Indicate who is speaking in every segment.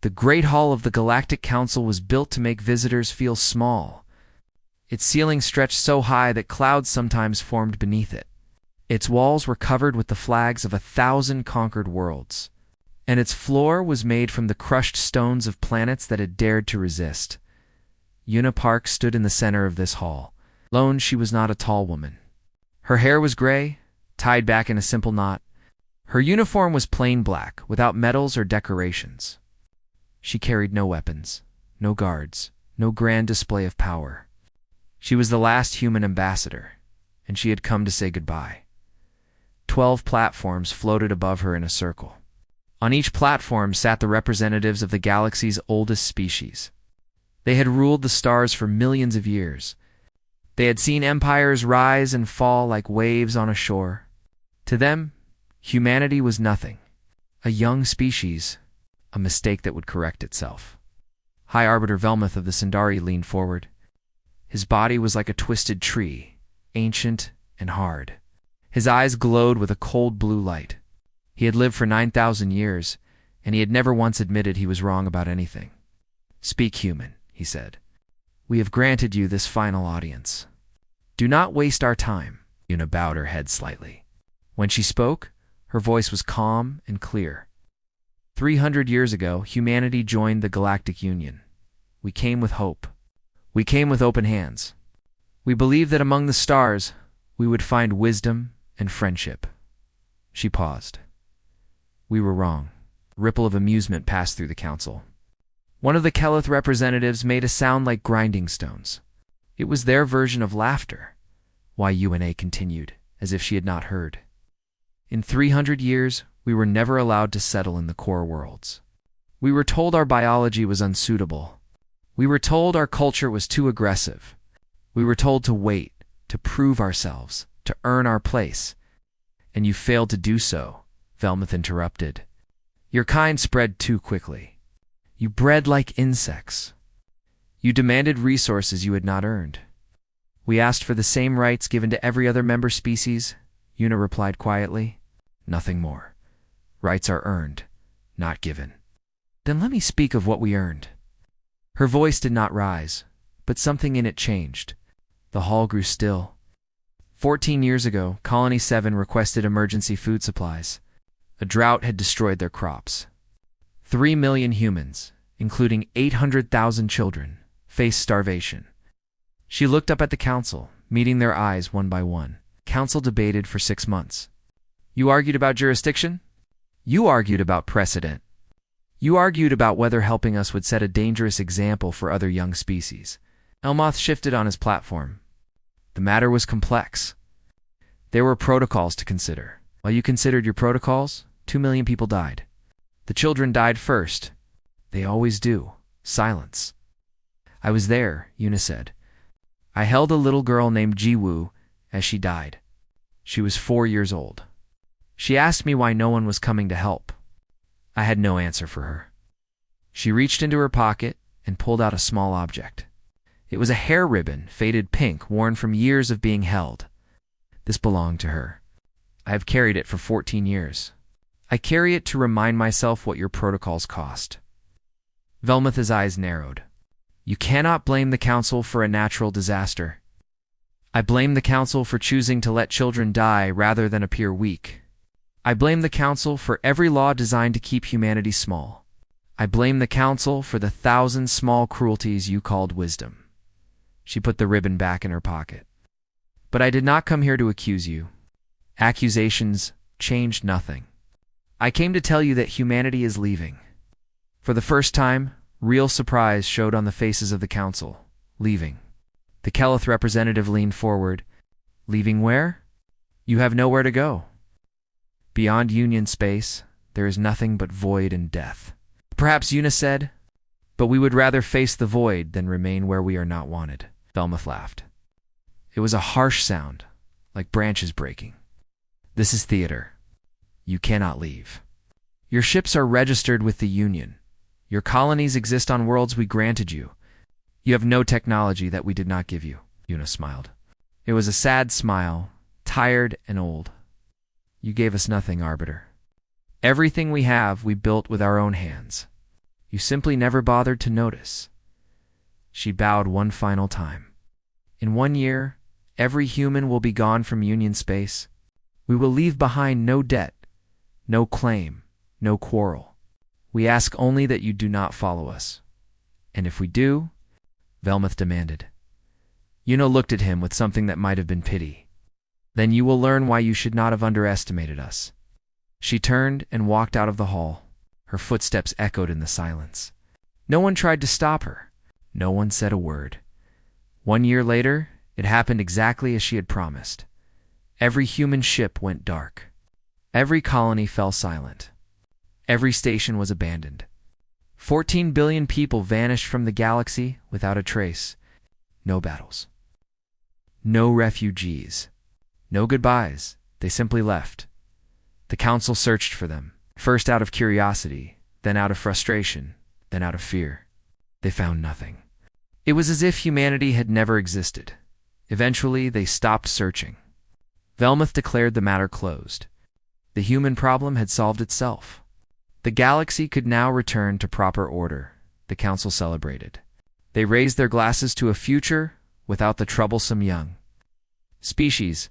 Speaker 1: The Great Hall of the Galactic Council was built to make visitors feel small. Its ceiling stretched so high that clouds sometimes formed beneath it. Its walls were covered with the flags of 1,000 conquered worlds, and its floor was made from the crushed stones of planets that had dared to resist. Una Park stood in the center of this hall. Alone, she was not a tall woman. Her hair was gray, tied back in a simple knot. Her uniform was plain black, without medals or decorations. She carried no weapons, no guards, no grand display of power. She was the last human ambassador, and she had come to say goodbye. 12 platforms floated above her in a circle. On each platform sat the representatives of the galaxy's oldest species. They had ruled the stars for millions of years. They had seen empires rise and fall like waves on a shore. To them, humanity was nothing, a young species, a mistake that would correct itself. High Arbiter Velmuth of the Sindari leaned forward. His body was like a twisted tree, ancient and hard. His eyes glowed with a cold blue light. He had lived for 9,000 years, and he had never once admitted he was wrong about anything. "Speak, human," he said. "We have granted you this final audience. Do not waste our time." Una bowed her head slightly. When she spoke, her voice was calm and clear. 300 years ago, humanity joined the Galactic Union. We came with hope. We came with open hands. We believed that among the stars, we would find wisdom and friendship. She paused. We were wrong. A ripple of amusement passed through the council. One of the Kelith representatives made a sound like grinding stones. It was their version of laughter. Una continued, as if she had not heard. In 300 years, we were never allowed to settle in the core worlds. We were told our biology was unsuitable. We were told our culture was too aggressive. We were told to wait, to prove ourselves, to earn our place. And you failed to do so, Velmuth interrupted. Your kind spread too quickly. You bred like insects. You demanded resources you had not earned. We asked for the same rights given to every other member species, Una replied quietly. Nothing more. Rights are earned, not given. Then let me speak of what we earned. Her voice did not rise, but something in it changed. The hall grew still. 14 years ago, Colony 7 requested emergency food supplies. A drought had destroyed their crops. 3 million humans, including 800,000 children, faced starvation. She looked up at the council, meeting their eyes one by one. Council debated for 6 months. You argued about jurisdiction? You argued about precedent. You argued about whether helping us would set a dangerous example for other young species. Elmoth shifted on his platform. The matter was complex. There were protocols to consider. While you considered your protocols, 2 million people died. The children died first. They always do. Silence. I was there, Una said. I held a little girl named Jiwoo as she died. She was 4 years old. She asked me why no one was coming to help. I had no answer for her. She reached into her pocket and pulled out a small object. It was a hair ribbon, faded pink, worn from years of being held. This belonged to her. I have carried it for 14 years. I carry it to remind myself what your protocols cost. Velmuth's eyes narrowed. You cannot blame the Council for a natural disaster. I blame the Council for choosing to let children die rather than appear weak. I blame the Council for every law designed to keep humanity small. I blame the Council for the 1,000 small cruelties you called wisdom. She put the ribbon back in her pocket. But I did not come here to accuse you. Accusations changed nothing. I came to tell you that humanity is leaving. For the first time, real surprise showed on the faces of the Council. Leaving. The Kelith representative leaned forward. Leaving where? You have nowhere to go. Beyond Union space, there is nothing but void and death. Perhaps Una said, but we would rather face the void than remain where we are not wanted. Velmuth laughed. It was a harsh sound, like branches breaking. This is theater. You cannot leave. Your ships are registered with the Union. Your colonies exist on worlds we granted you. You have no technology that we did not give you. Una smiled. It was a sad smile, tired and old. You gave us nothing, Arbiter. Everything we have, we built with our own hands. You simply never bothered to notice. She bowed one final time. In 1 year, every human will be gone from Union space. We will leave behind no debt, no claim, no quarrel. We ask only that you do not follow us. And if we do, Velmuth demanded. Yuno looked at him with something that might have been pity. Then you will learn why you should not have underestimated us. She turned and walked out of the hall. Her footsteps echoed in the silence. No one tried to stop her. No one said a word. 1 year later, it happened exactly as she had promised. Every human ship went dark. Every colony fell silent. Every station was abandoned. 14 billion people vanished from the galaxy without a trace. No battles. No refugees. No goodbyes. They simply left. The council searched for them, first out of curiosity, then out of frustration, then out of fear. They found nothing. It was as if humanity had never existed. Eventually, they stopped searching. Velmuth declared the matter closed. The human problem had solved itself. The galaxy could now return to proper order, the council celebrated. They raised their glasses to a future without the troublesome young. Species.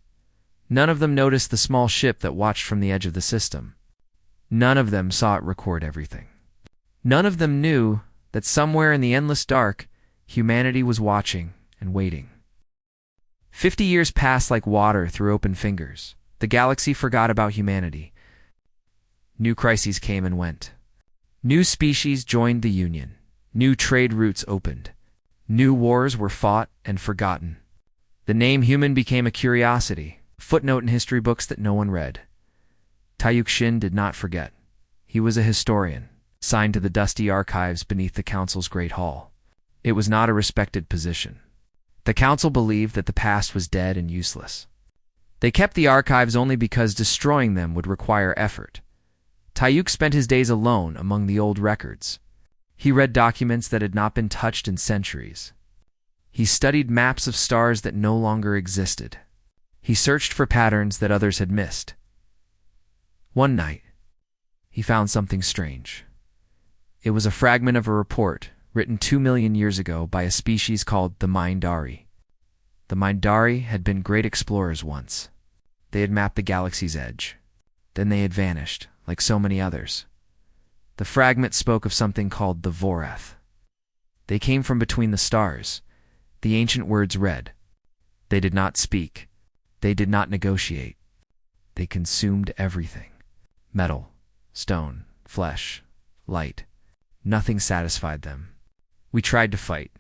Speaker 1: None of them noticed the small ship that watched from the edge of the system. None of them saw it record everything. None of them knew that somewhere in the endless dark, humanity was watching and waiting. 50 years passed like water through open fingers. The galaxy forgot about humanity. New crises came and went. New species joined the Union. New trade routes opened. New wars were fought and forgotten. The name human became a curiosity, a footnote in history books that no one read. Taiyuk Shin did not forget. He was a historian, signed to the dusty archives beneath the council's great hall. It was not a respected position. The council believed that the past was dead and useless. They kept the archives only because destroying them would require effort. Taiyuk spent his days alone among the old records. He read documents that had not been touched in centuries. He studied maps of stars that no longer existed. He searched for patterns that others had missed. One night, he found something strange. It was a fragment of a report written 2 million years ago by a species called the Mindari. The Mindari had been great explorers once. They had mapped the galaxy's edge. Then they had vanished, like so many others. The fragment spoke of something called the Vorath. They came from between the stars. The ancient words read. They did not speak. They did not negotiate. They consumed everything. Metal, stone, flesh, light. Nothing satisfied them. We tried to fight.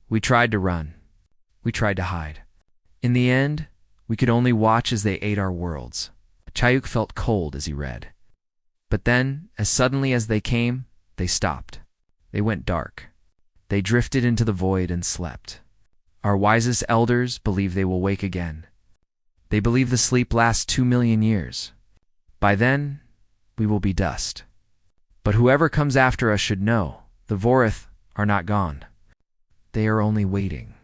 Speaker 1: We tried to run. We tried to hide. In the end, we could only watch as they ate our worlds. Taiyuk felt cold as he read. But then, as suddenly as they came, they stopped. They went dark. They drifted into the void and slept. Our wisest elders believe they will wake again. They believe the sleep lasts 2 million years. By then, we will be dust. But whoever comes after us should know, the Vorath are not gone. They are only waiting.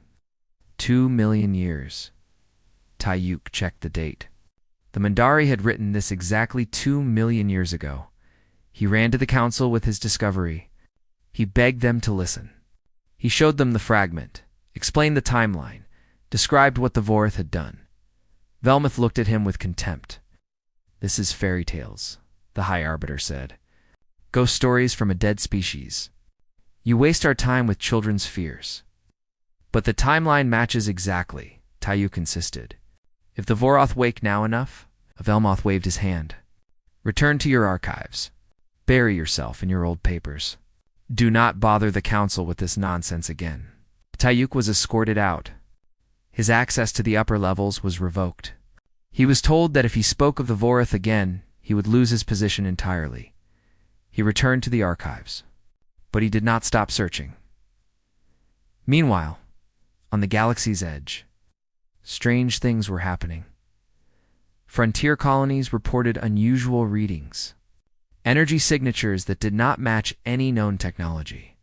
Speaker 1: 2 million years. Taiyuk checked the date. The Mindari had written this exactly 2 million years ago. He ran to the council with his discovery. He begged them to listen. He showed them the fragment, explained the timeline, described what the Vorath had done. Velmuth looked at him with contempt. This is fairy tales, the High Arbiter said. Ghost stories from a dead species. You waste our time with children's fears. But the timeline matches exactly, Taiyuk insisted. If the Vorath wake now enough, Velmuth waved his hand. Return to your archives. Bury yourself in your old papers. Do not bother the council with this nonsense again. Taiyuk was escorted out. His access to the upper levels was revoked. He was told that if he spoke of the Vorath again, he would lose his position entirely. He returned to the archives. But he did not stop searching. Meanwhile, on the galaxy's edge, strange things were happening. Frontier colonies reported unusual readings. Energy signatures that did not match any known technology.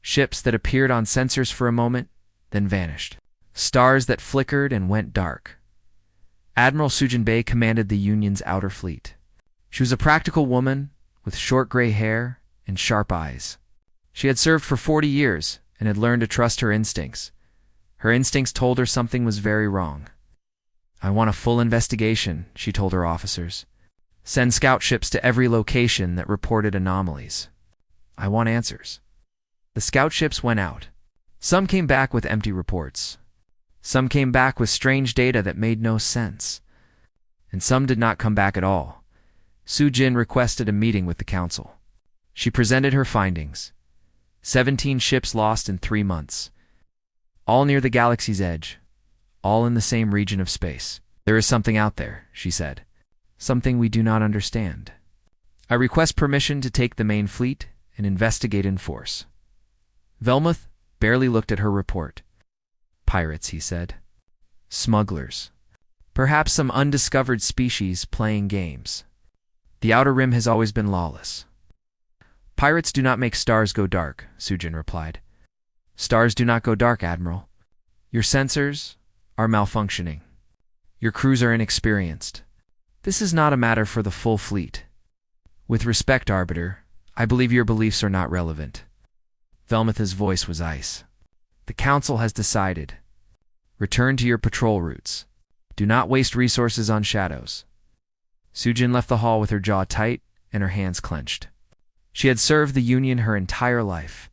Speaker 1: Ships that appeared on sensors for a moment, then vanished. Stars that flickered and went dark. Admiral Sujin Bei commanded the Union's outer fleet. She was a practical woman with short gray hair and sharp eyes. She had served for 40 years and had learned to trust her instincts. Her instincts told her something was very wrong. "I want a full investigation," she told her officers. "Send scout ships to every location that reported anomalies. I want answers." The scout ships went out. Some came back with empty reports. Some came back with strange data that made no sense. And some did not come back at all. Su-jin requested a meeting with the council. She presented her findings. 17 ships lost in 3 months. All near the galaxy's edge. All in the same region of space. "There is something out there," she said. "Something we do not understand. I request permission to take the main fleet and investigate in force." Velmuth barely looked at her report. "Pirates," he said. "Smugglers. Perhaps some undiscovered species playing games. The Outer Rim has always been lawless." "Pirates do not make stars go dark," Su-jin replied. "Stars do not go dark, Admiral. Your sensors are malfunctioning. Your crews are inexperienced. This is not a matter for the full fleet. With respect, Arbiter, I believe your beliefs are not relevant." Velmuth's voice was ice. "The Council has decided. Return to your patrol routes. Do not waste resources on shadows." Su-jin left the hall with her jaw tight and her hands clenched. She had served the Union her entire life.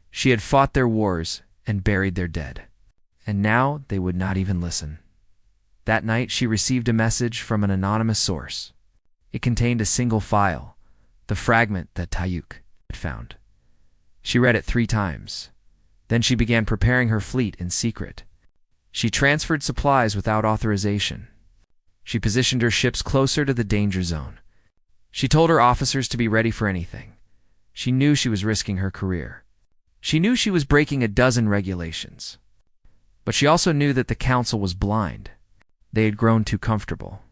Speaker 1: She had fought their wars and buried their dead. And now they would not even listen. That night she received a message from an anonymous source. It contained a single file, the fragment that Tayuk had found. She read it 3 times. Then she began preparing her fleet in secret. She transferred supplies without authorization. She positioned her ships closer to the danger zone. She told her officers to be ready for anything. She knew she was risking her career. She knew she was breaking a dozen regulations. But she also knew that the Council was blind. They had grown too comfortable.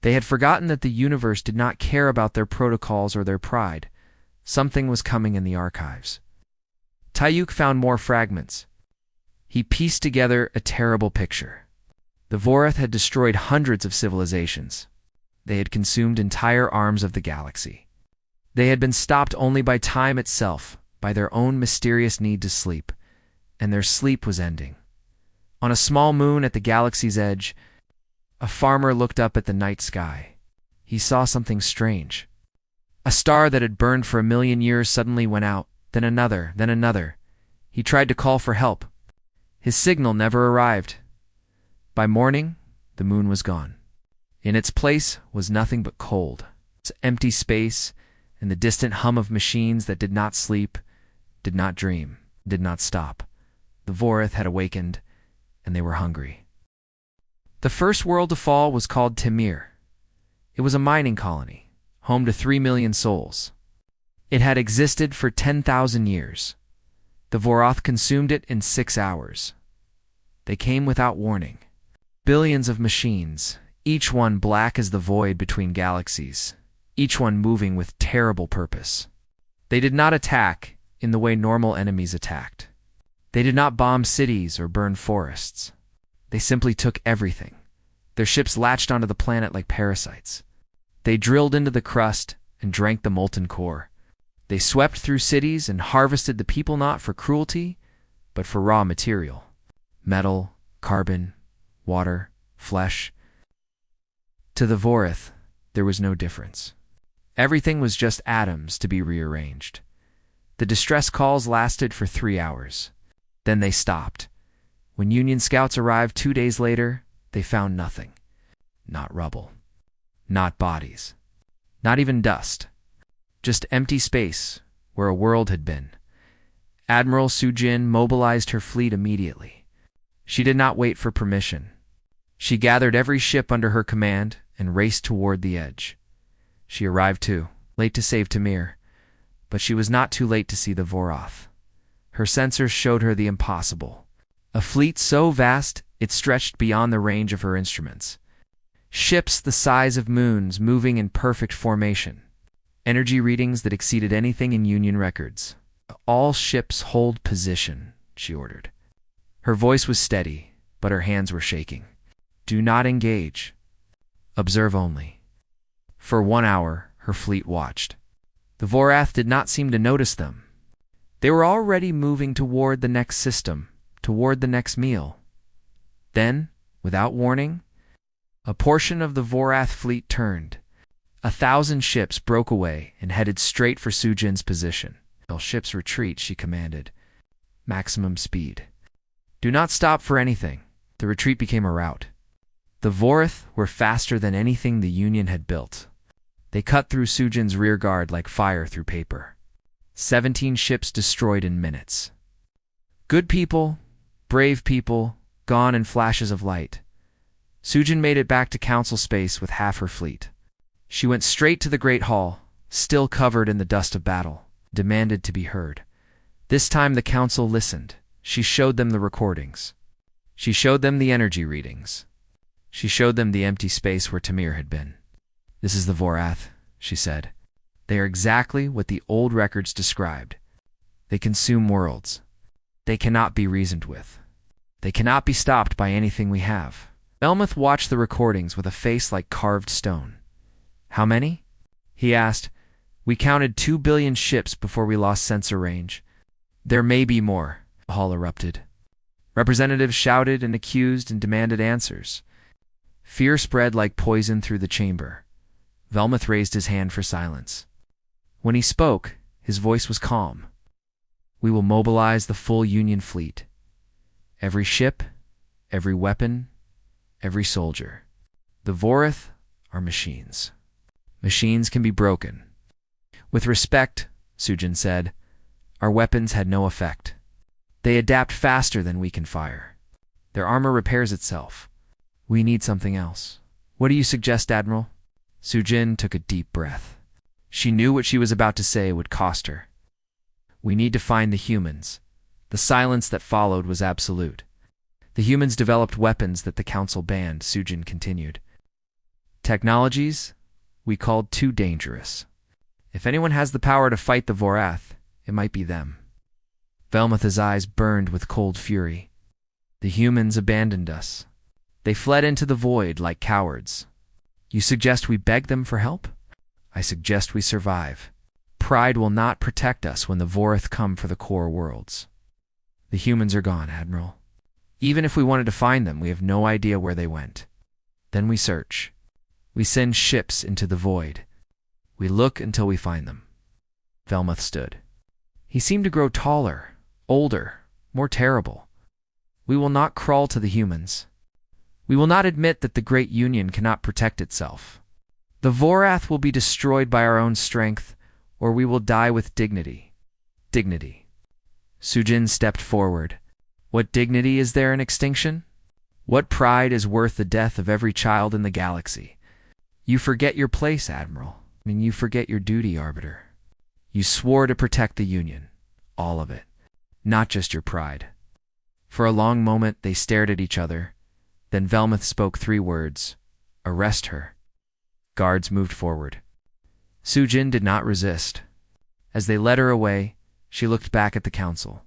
Speaker 1: They had forgotten that the universe did not care about their protocols or their pride. Something was coming in the archives. Tayuk found more fragments. He pieced together a terrible picture. The Vorath had destroyed hundreds of civilizations. They had consumed entire arms of the galaxy. They had been stopped only by time itself, by their own mysterious need to sleep, and their sleep was ending. On a small moon at the galaxy's edge, a farmer looked up at the night sky. He saw something strange. A star that had burned for 1,000,000 years suddenly went out, then another, then another. He tried to call for help. His signal never arrived. By morning, the moon was gone. In its place was nothing but cold, empty space, and the distant hum of machines that did not sleep, did not dream, did not stop. The Vorath had awakened, and they were hungry. The first world to fall was called Temir. It was a mining colony, home to 3 million souls. It had existed for 10,000 years. The Vorath consumed it in 6 hours. They came without warning. Billions of machines, each one black as the void between galaxies, each one moving with terrible purpose. They did not attack in the way normal enemies attacked. They did not bomb cities or burn forests. They simply took everything. Their ships latched onto the planet like parasites. They drilled into the crust and drank the molten core. They swept through cities and harvested the people not for cruelty, but for raw material. Metal, carbon, water, flesh. To the Vorath, there was no difference. Everything was just atoms to be rearranged. The distress calls lasted for 3 hours. Then they stopped. When Union scouts arrived 2 days later, they found nothing. Not rubble. Not bodies. Not even dust. Just empty space where a world had been. Admiral Su-jin mobilized her fleet immediately. She did not wait for permission. She gathered every ship under her command and raced toward the edge. She arrived too, late to save Temir, but she was not too late to see the Vorath. Her sensors showed her the impossible. A fleet so vast it stretched beyond the range of her instruments. Ships the size of moons moving in perfect formation. Energy readings that exceeded anything in Union records. "All ships hold position," she ordered. Her voice was steady, but her hands were shaking. "Do not engage. Observe only." For 1 hour, her fleet watched. The Vorath did not seem to notice them. They were already moving toward the next system, toward the next meal. Then, without warning, a portion of the Vorath fleet turned. 1,000 ships broke away and headed straight for Sujin's position. "All ships retreat," she commanded. "Maximum speed. Do not stop for anything." The retreat became a rout. The Vorath were faster than anything the Union had built. They cut through Sujin's rear guard like fire through paper. 17 ships destroyed in minutes. Good people, brave people, gone in flashes of light. Sujin made it back to Council Space with half her fleet. She went straight to the Great Hall, still covered in the dust of battle, demanded to be heard. This time the Council listened. She showed them the recordings. She showed them the energy readings. She showed them the empty space where Tamir had been. "This is the Vorath," she said. "They are exactly what the old records described. They consume worlds. They cannot be reasoned with. They cannot be stopped by anything we have." Melmoth watched the recordings with a face like carved stone. "How many?" he asked. "We counted 2 billion ships before we lost sensor range." "There may be more," the hall erupted. Representatives shouted and accused and demanded answers. Fear spread like poison through the chamber. Velmuth raised his hand for silence. When he spoke, his voice was calm. "We will mobilize the full Union fleet. Every ship, every weapon, every soldier. The Vorath are machines. Machines can be broken." "With respect," Sujin said, "our weapons had no effect. They adapt faster than we can fire. Their armor repairs itself. We need something else." "What do you suggest, Admiral?" Sujin took a deep breath. She knew what she was about to say would cost her. "We need to find the humans." The silence that followed was absolute. "The humans developed weapons that the Council banned," Sujin continued. "Technologies we called too dangerous. If anyone has the power to fight the Vorath, it might be them." Velmuth's eyes burned with cold fury. "The humans abandoned us. They fled into the void like cowards. You suggest we beg them for help? I suggest we survive. Pride will not protect us when the Vorath come for the core worlds. The humans are gone, Admiral. Even if we wanted to find them, we have no idea where they went. Then we search. We send ships into the void. We look until we find them." Velmuth stood. He seemed to grow taller, older, more terrible. "We will not crawl to the humans. We will not admit that the Great Union cannot protect itself. The Vorath will be destroyed by our own strength, or we will die with dignity. Dignity." Sujin stepped forward. "What dignity is there in extinction? What pride is worth the death of every child in the galaxy? You forget your place, Admiral, and you forget your duty, Arbiter. You swore to protect the Union, all of it, not just your pride." For a long moment they stared at each other. Then Velmuth spoke 3 words: "Arrest her." Guards moved forward. Sujin did not resist. As they led her away, she looked back at the Council.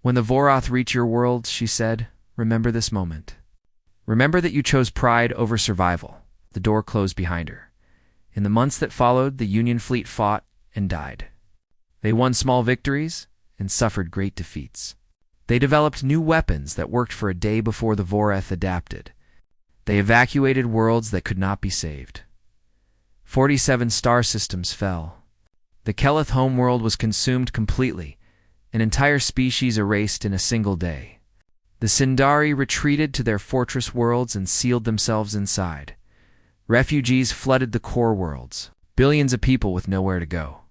Speaker 1: "When the Vorath reach your world," she said, "remember this moment. Remember that you chose pride over survival." The door closed behind her. In the months that followed, the Union fleet fought and died. They won small victories and suffered great defeats. They developed new weapons that worked for a day before the Vorath adapted. They evacuated worlds that could not be saved. 47 star systems fell. The Keleth homeworld was consumed completely, an entire species erased in a single day. The Sindari retreated to their fortress worlds and sealed themselves inside. Refugees flooded the core worlds, billions of people with nowhere to go.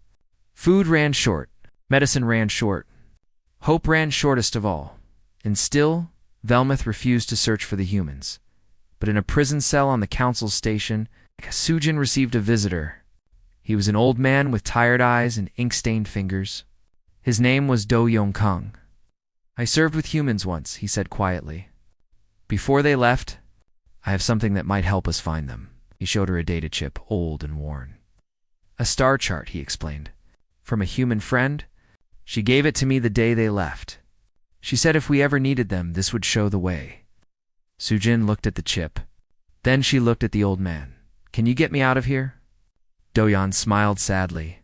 Speaker 1: Food ran short, medicine ran short, hope ran shortest of all. And still, Velmuth refused to search for the humans. But in a prison cell on the Council's station, Sujin received a visitor. He was an old man with tired eyes and ink-stained fingers. His name was Do Yong-kung. "I served with humans once," he said quietly. "Before they left, I have something that might help us find them." He showed her a data chip, old and worn. "A star chart," he explained. "From a human friend? She gave it to me the day they left. She said if we ever needed them, this would show the way." Sujin looked at the chip. Then she looked at the old man. "Can you get me out of here?" Doyan smiled sadly.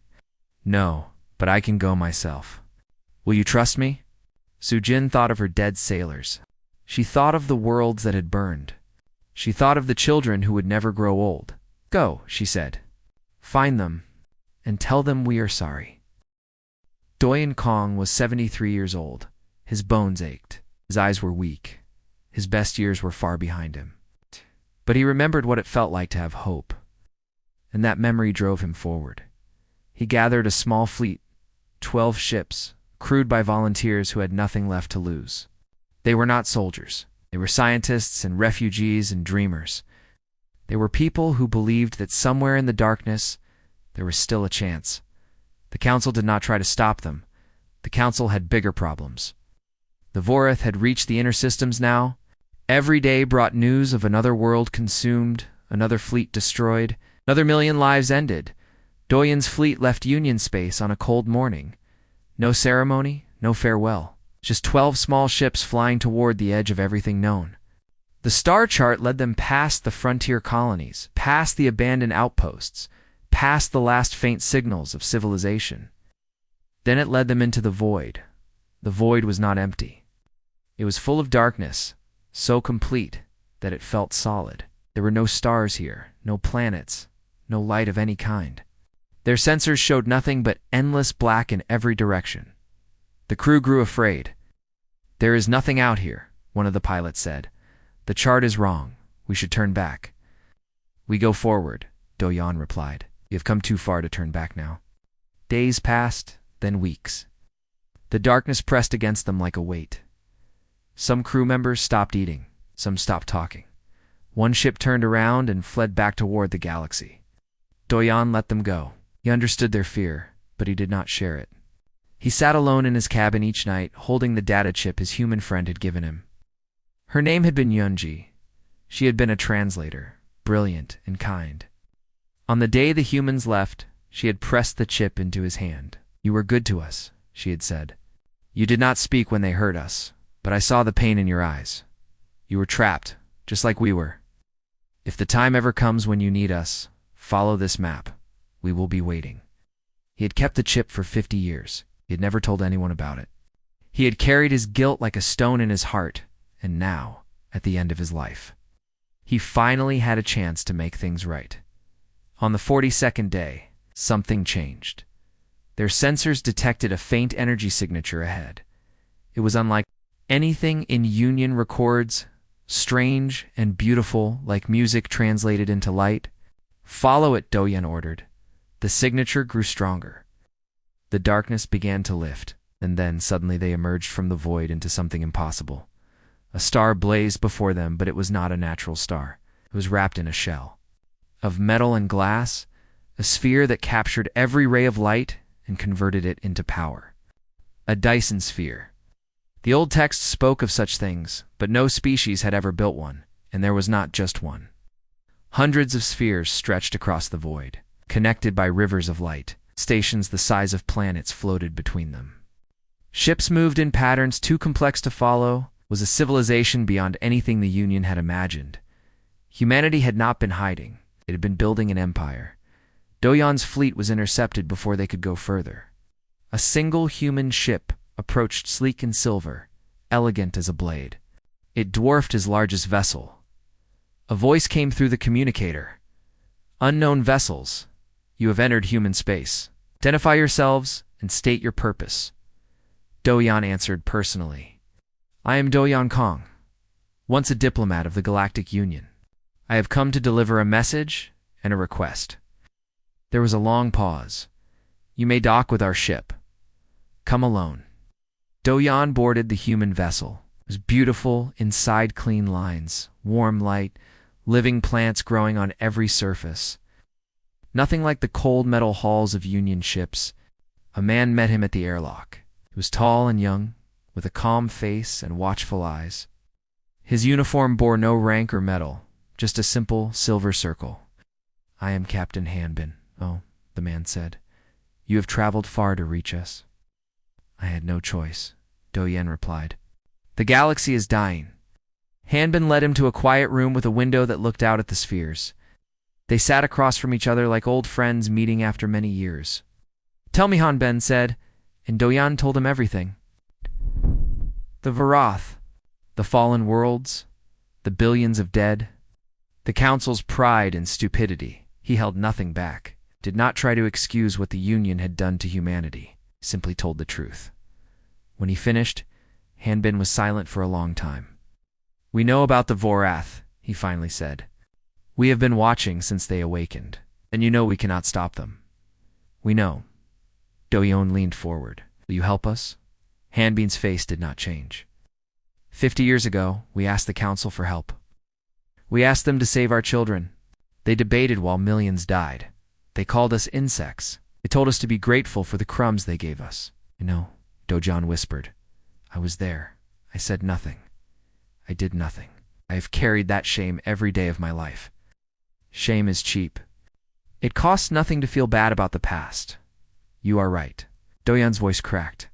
Speaker 1: "No, but I can go myself." Will you trust me? Sujin thought of her dead sailors. She thought of the worlds that had burned. She thought of the children who would never grow old. Go, she said. Find them, and tell them we are sorry. Doyen Kong was 73 years old. His bones ached. His eyes were weak. His best years were far behind him. But he remembered what it felt like to have hope, and that memory drove him forward. He gathered a small fleet, 12 ships, crewed by volunteers who had nothing left to lose. They were not soldiers. They were scientists and refugees and dreamers. They were people who believed that somewhere in the darkness there was still a chance. The Council did not try to stop them. The Council had bigger problems. The Vorith had reached the inner systems now. Every day brought news of another world consumed, another fleet destroyed, another million lives ended. Doyen's fleet left Union space on a cold morning. No ceremony, no farewell. Just 12 small ships flying toward the edge of everything known. The star chart led them past the frontier colonies, past the abandoned outposts, past the last faint signals of civilization. Then it led them into the void. The void was not empty. It was full of darkness, so complete that it felt solid. There were no stars here, no planets, no light of any kind. Their sensors showed nothing but endless black in every direction. The crew grew afraid. There is nothing out here, one of the pilots said. The chart is wrong. We should turn back. We go forward, Doyan replied. We have come too far to turn back now. Days passed, then weeks. The darkness pressed against them like a weight. Some crew members stopped eating. Some stopped talking. One ship turned around and fled back toward the galaxy. Doyan let them go. He understood their fear, but he did not share it. He sat alone in his cabin each night, holding the data chip his human friend had given him. Her name had been Yunji. She had been a translator, brilliant and kind. On the day the humans left, she had pressed the chip into his hand. You were good to us, she had said. You did not speak when they hurt us, but I saw the pain in your eyes. You were trapped, just like we were. If the time ever comes when you need us, follow this map. We will be waiting. He had kept the chip for 50 years. He had never told anyone about it. He had carried his guilt like a stone in his heart, and now, at the end of his life, he finally had a chance to make things right. On the 42nd day, something changed. Their sensors detected a faint energy signature ahead. It was unlike anything in Union records, strange and beautiful like music translated into light. Follow it, Doyen ordered. The signature grew stronger. The darkness began to lift, and then suddenly they emerged from the void into something impossible. A star blazed before them, but it was not a natural star. It was wrapped in a shell. Of metal and glass, a sphere that captured every ray of light and converted it into power. A Dyson sphere. The old text spoke of such things, but no species had ever built one, and there was not just one. Hundreds of spheres stretched across the void, connected by rivers of light. Stations the size of planets floated between them. Ships moved in patterns too complex to follow. Was a civilization beyond anything the Union had imagined. Humanity had not been hiding. It had been building an empire. Doyan's fleet was intercepted before they could go further. A single human ship approached sleek and silver, elegant as a blade. It dwarfed his largest vessel. A voice came through the communicator. Unknown vessels, you have entered human space. Identify yourselves and state your purpose. Doyan answered personally. I am Doyan Kong, once a diplomat of the Galactic Union. I have come to deliver a message and a request. There was a long pause. You may dock with our ship. Come alone. Doyan boarded the human vessel. It was beautiful, inside clean lines, warm light, living plants growing on every surface. Nothing like the cold metal halls of Union ships. A man met him at the airlock. He was tall and young, with a calm face and watchful eyes. His uniform bore no rank or medal, just a simple silver circle. I am Captain Hanbin. Oh, the man said. You have traveled far to reach us. I had no choice, Doyen replied. The galaxy is dying. Hanbin led him to a quiet room with a window that looked out at the spheres. They sat across from each other like old friends meeting after many years. Tell me, Hanbin said, and Doyan told him everything. The Vaurat, the fallen worlds, the billions of dead. The Council's pride and stupidity. He held nothing back, did not try to excuse what the Union had done to humanity, simply told the truth. When he finished, Hanbin was silent for a long time. "We know about the Vaurat," he finally said. "We have been watching since they awakened, and you know we cannot stop them." "We know." Doyon leaned forward. "Will you help us?" Hanbin's face did not change. 50 years ago, we asked the Council for help. We asked them to save our children. They debated while millions died. They called us insects. They told us to be grateful for the crumbs they gave us. "I know," Dojon whispered. "I was there. I said nothing. I did nothing. I have carried that shame every day of my life. Shame is cheap. It costs nothing to feel bad about the past. You are right." Doyon's voice cracked.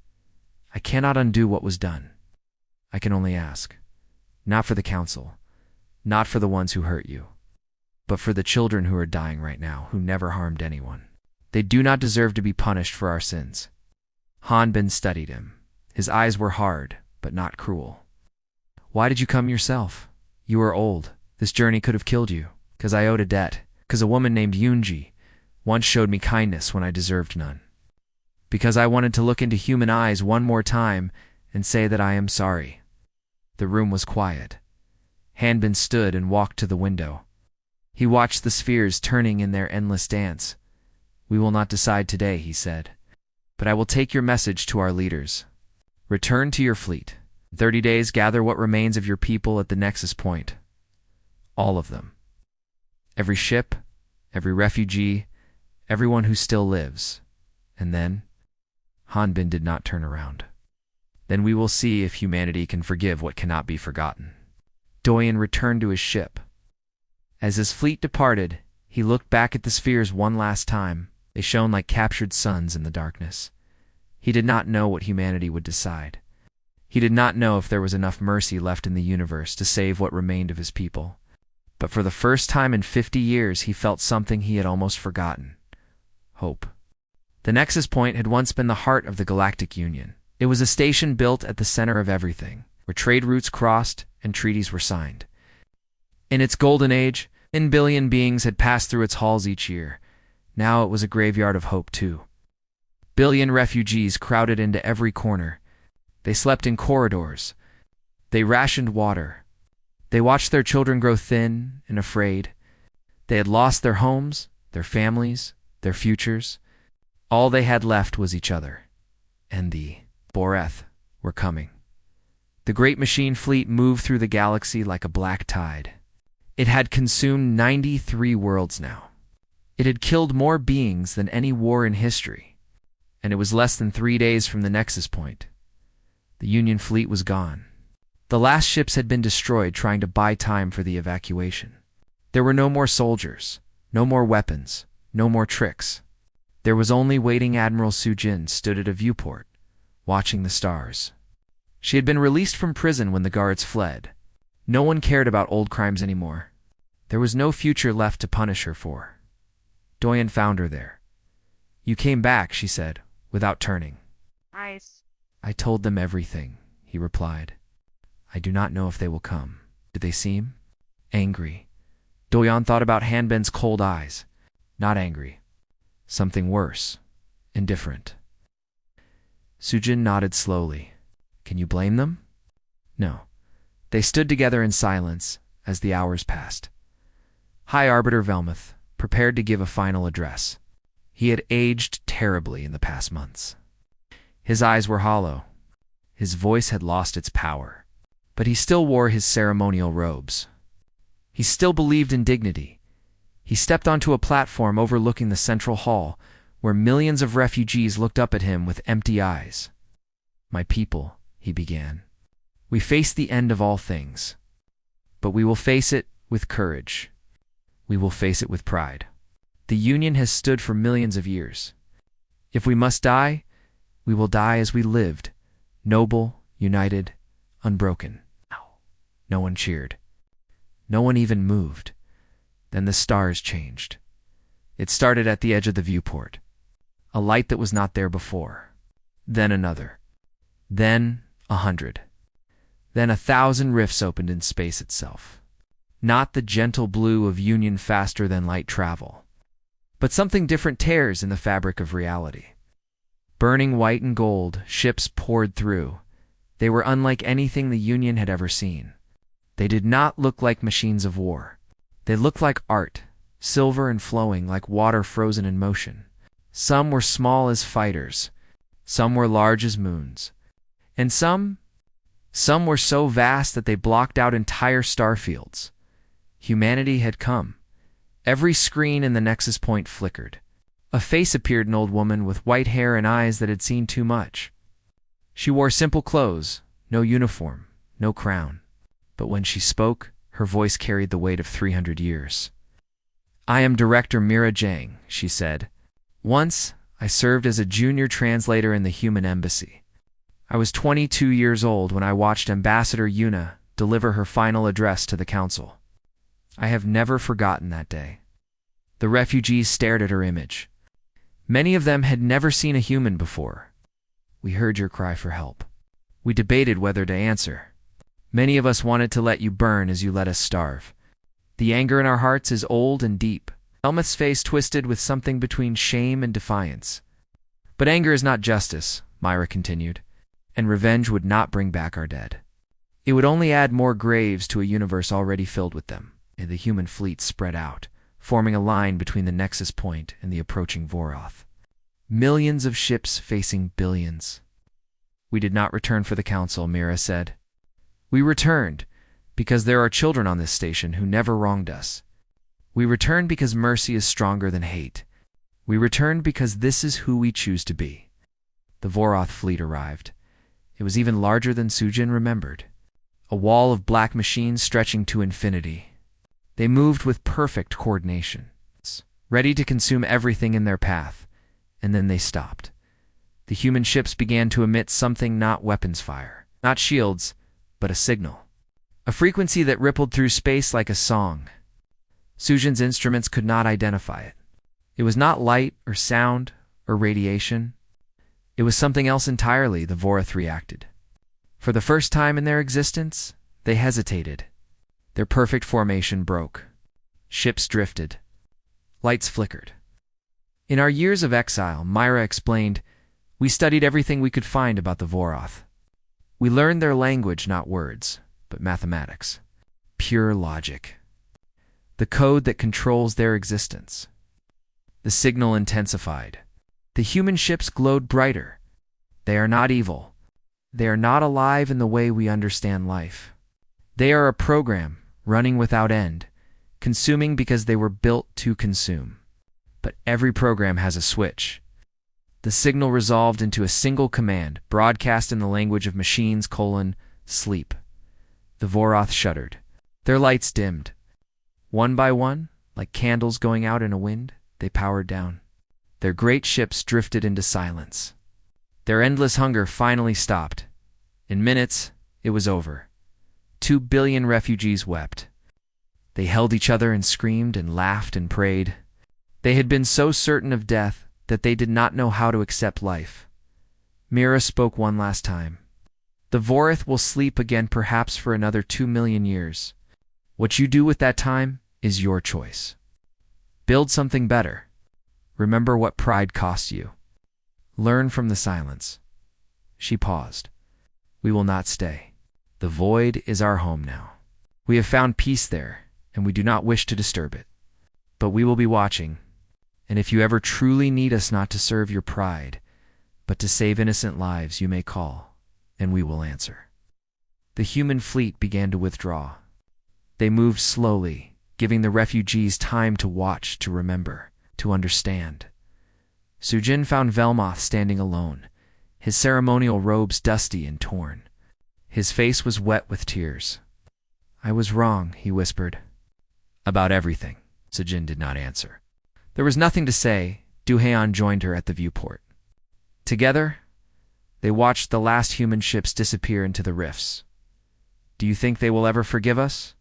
Speaker 1: "I cannot undo what was done. I can only ask. Not for the Council. Not for the ones who hurt you. But for the children who are dying right now, who never harmed anyone. They do not deserve to be punished for our sins." Hanbin studied him. His eyes were hard, but not cruel. "Why did you come yourself? You are old. This journey could have killed you. 'Cause I owed a debt. 'Cause a woman named Yunji once showed me kindness when I deserved none. Because I wanted to look into human eyes one more time and say that I am sorry." The room was quiet. Hanbin stood and walked to the window. He watched the spheres turning in their endless dance. "We will not decide today," he said. "But I will take your message to our leaders. Return to your fleet. In 30 days, gather what remains of your people at the nexus point. All of them. Every ship, every refugee, everyone who still lives. And then..." Hanbin did not turn around. "Then we will see if humanity can forgive what cannot be forgotten." Doyon returned to his ship. As his fleet departed, he looked back at the spheres one last time. They shone like captured suns in the darkness. He did not know what humanity would decide. He did not know if there was enough mercy left in the universe to save what remained of his people. But for the first time in 50 years, he felt something he had almost forgotten. Hope. The Nexus Point had once been the heart of the Galactic Union. It was a station built at the center of everything, where trade routes crossed and treaties were signed. In its golden age, a billion beings had passed through its halls each year. Now it was a graveyard of hope, too. Billion refugees crowded into every corner. They slept in corridors. They rationed water. They watched their children grow thin and afraid. They had lost their homes, their families, their futures. All they had left was each other. And the Boreth were coming. The great machine fleet moved through the galaxy like a black tide. It had consumed 93 worlds now. It had killed more beings than any war in history. And it was less than 3 days from the Nexus Point. The Union fleet was gone. The last ships had been destroyed trying to buy time for the evacuation. There were no more soldiers, no more weapons, no more tricks. There was only waiting Admiral Sujin stood at a viewport, watching the stars. She had been released from prison when the guards fled. No one cared about old crimes anymore. There was no future left to punish her for. Doyon found her there. "You came back," she said, without turning.
Speaker 2: Nice.
Speaker 1: "I told them everything," he replied. "I do not know if they will come." Did they seem angry? Doyon thought about Hanbin's cold eyes. Not angry. Something worse. Indifferent. Sujin nodded slowly. "Can you blame them?" "No." They stood together in silence as the hours passed. High Arbiter Velmuth prepared to give a final address. He had aged terribly in the past months. His eyes were hollow. His voice had lost its power. But he still wore his ceremonial robes. He still believed in dignity. He stepped onto a platform overlooking the central hall, where millions of refugees looked up at him with empty eyes. "My people," he began, "we face the end of all things. But we will face it with courage. We will face it with pride. The Union has stood for millions of years. If we must die, we will die as we lived, noble, united, unbroken." No one cheered. No one even moved. Then the stars changed. It started at the edge of the viewport. A light that was not there before. Then another. Then 100. Then 1,000 rifts opened in space itself. Not the gentle blue of union faster-than-light travel, but something different tears in the fabric of reality. Burning white and gold, ships poured through. They were unlike anything the Union had ever seen. They did not look like machines of war. They looked like art, silver and flowing like water frozen in motion. Some were small as fighters, some were large as moons, and some were so vast that they blocked out entire star fields. Humanity had come. Every screen in the Nexus Point flickered. A face appeared, an old woman with white hair and eyes that had seen too much. She wore simple clothes, no uniform, no crown. But when she spoke, her voice carried the weight of 300 years. "I am Director Mira Jang," she said. "Once, I served as a junior translator in the human embassy. I was 22 years old when I watched Ambassador Yuna deliver her final address to the council. I have never forgotten that day." The refugees stared at her image. Many of them had never seen a human before. "We heard your cry for help. We debated whether to answer. Many of us wanted to let you burn as you let us starve. The anger in our hearts is old and deep." Elmeth's face twisted with something between shame and defiance. "But anger is not justice," Myra continued, "and revenge would not bring back our dead. It would only add more graves to a universe already filled with them." The human fleet spread out, forming a line between the Nexus Point and the approaching Voroth. Millions of ships facing billions. "We did not return for the council," Mira said. "We returned because there are children on this station who never wronged us. We returned because mercy is stronger than hate. We returned because this is who we choose to be." The Voroth fleet arrived. It was even larger than Sujin remembered. A wall of black machines stretching to infinity. They moved with perfect coordination, ready to consume everything in their path, and then they stopped. The human ships began to emit something, not weapons fire, not shields, but a signal. A frequency that rippled through space like a song. Sujin's instruments could not identify it. It was not light or sound or radiation. It was something else entirely, the Voroth reacted. For the first time in their existence, they hesitated. Their perfect formation broke. Ships drifted. Lights flickered. "In our years of exile," Myra explained, "we studied everything we could find about the Voroth. We learned their language, not words, but mathematics. Pure logic. The code that controls their existence." The signal intensified. The human ships glowed brighter. They are not evil. They are not alive in the way we understand life. They are a program, running without end, consuming because they were built to consume. But every program has a switch. The signal resolved into a single command, broadcast in the language of machines: sleep. The Voroth shuddered. Their lights dimmed. One by one, like candles going out in a wind, they powered down. Their great ships drifted into silence. Their endless hunger finally stopped. In minutes, it was over. 2 billion refugees wept. They held each other and screamed and laughed and prayed. They had been so certain of death that they did not know how to accept life. Mira spoke one last time. "The Voroth will sleep again, perhaps for another 2 million years. What you do with that time is your choice. Build something better. Remember what pride cost you. Learn from the silence." She paused. "We will not stay. The void is our home now. We have found peace there, and we do not wish to disturb it. But we will be watching, and if you ever truly need us not to serve your pride, but to save innocent lives, you may call, and we will answer." The human fleet began to withdraw. They moved slowly, giving the refugees time to watch, to remember, to understand. Sujin found Velmoth standing alone, his ceremonial robes dusty and torn. His face was wet with tears. "I was wrong," he whispered. "About everything." Sujin did not answer. There was nothing to say. Duhaon joined her at the viewport. Together, they watched the last human ships disappear into the rifts. "Do you think they will ever forgive us?"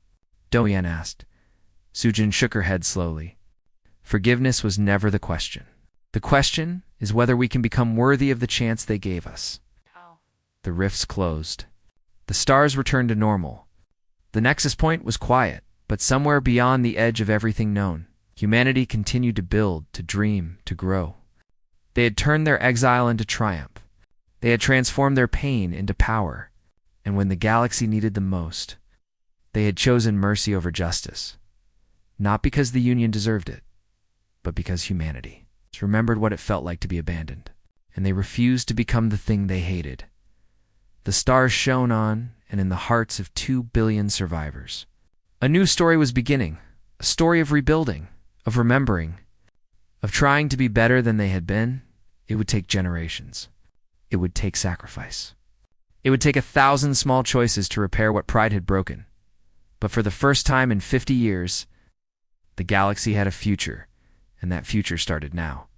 Speaker 1: Doyen asked. Sujin shook her head slowly. "Forgiveness was never the question. The question is whether we can become worthy of the chance they gave us." The rifts closed. The stars returned to normal. The nexus point was quiet, but somewhere beyond the edge of everything known, humanity continued to build, to dream, to grow. They had turned their exile into triumph. They had transformed their pain into power. And when the galaxy needed them most, they had chosen mercy over justice. Not because the Union deserved it, but because humanity remembered what it felt like to be abandoned. And they refused to become the thing they hated. The stars shone on, and in the hearts of 2 billion survivors, a new story was beginning, a story of rebuilding, of remembering, of trying to be better than they had been. It would take generations. It would take sacrifice. It would take 1,000 small choices to repair what pride had broken. But for the first time in 50 years, the galaxy had a future, and that future started now.